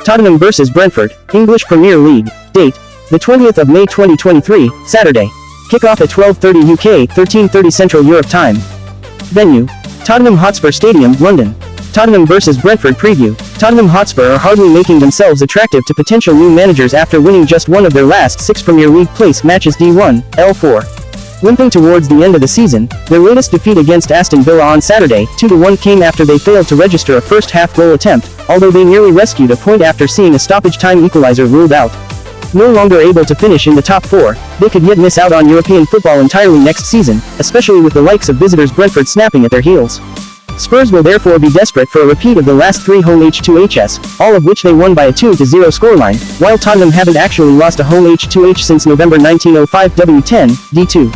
Tottenham vs Brentford, English Premier League. Date: the 20th of May 2023, Saturday. Kickoff at 12:30 UK, 13:30 Central Europe Time. Venue: Tottenham Hotspur Stadium, London. Tottenham vs Brentford preview. Tottenham Hotspur are hardly making themselves attractive to potential new managers after winning just one of their last 6 Premier League place matches D1, L4. Limping towards the end of the season, their latest defeat against Aston Villa on Saturday, 2-1, came after they failed to register a first-half goal attempt, although they nearly rescued a point after seeing a stoppage-time equalizer ruled out. No longer able to finish in the top 4, they could yet miss out on European football entirely next season, especially with the likes of visitors Brentford snapping at their heels. Spurs will therefore be desperate for a repeat of the last 3 home H2Hs, all of which they won by a 2-0 scoreline, while Tottenham haven't actually lost a home H2H since November 1905 W10, D2.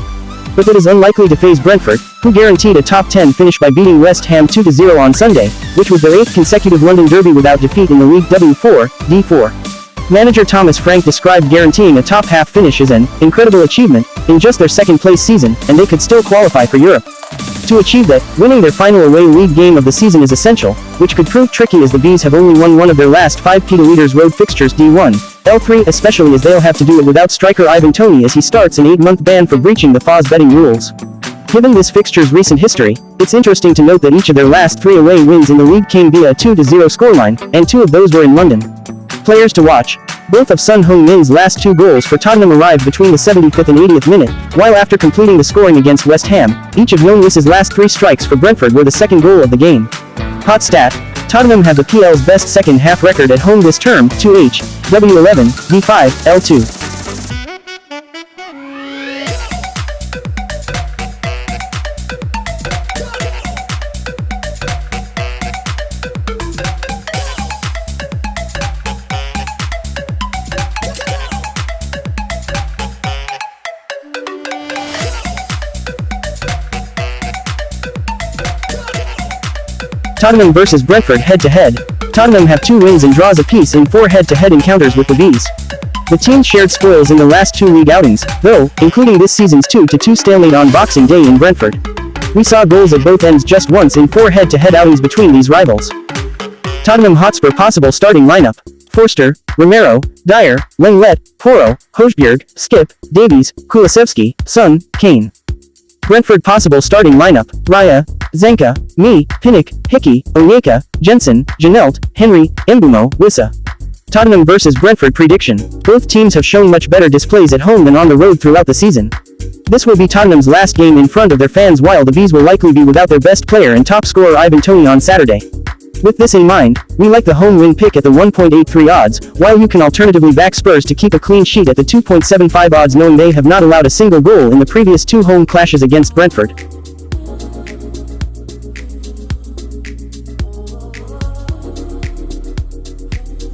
But it is unlikely to faze Brentford, who guaranteed a top 10 finish by beating West Ham 2-0 on Sunday, which was their 8th consecutive London derby without defeat in the League W4, D4. Manager Thomas Frank described guaranteeing a top-half finish as an incredible achievement in just their second-place season, and they could still qualify for Europe. To achieve that, winning their final away league game of the season is essential, which could prove tricky as the Bees have only won one of their last 5 Peter Leaders road fixtures D1, L3, especially as they'll have to do it without striker Ivan Toney as he starts an 8-month ban for breaching the FA's betting rules. Given this fixture's recent history, it's interesting to note that each of their last 3 away wins in the league came via a 2-0 scoreline, and 2 of those were in London. Players to watch. Both of Son Heung-min's last 2 goals for Tottenham arrived between the 75th and 80th minute, while after completing the scoring against West Ham, each of Heung-min's last 3 strikes for Brentford were the second goal of the game. Hot stat: Tottenham have the PL's best second-half record at home this term, 2H, W11, D5, L2. Tottenham vs Brentford head-to-head. Tottenham have 2 wins and draws apiece in 4 head-to-head encounters with the Bees. The teams shared spoils in the last 2 league outings, though, including this season's 2-2 stalemate on Boxing Day in Brentford. We saw goals at both ends just once in 4 head-to-head outings between these rivals. Tottenham Hotspur possible starting lineup: Forster, Romero, Dyer, Lenglet, Porro, Højbjerg, Skip, Davies, Kulusevski, Son, Kane. Brentford possible starting lineup: Raya, Zenka, Mee, Pinnock, Hickey, Onyeka, Jensen, Janelt, Henry, Mbeumo, Wissa. Tottenham vs Brentford prediction. Both teams have shown much better displays at home than on the road throughout the season. This will be Tottenham's last game in front of their fans, while the Bees will likely be without their best player and top scorer Ivan Toney on Saturday. With this in mind, we like the home win pick at the 1.83 odds, while you can alternatively back Spurs to keep a clean sheet at the 2.75 odds, knowing they have not allowed a single goal in the previous 2 home clashes against Brentford.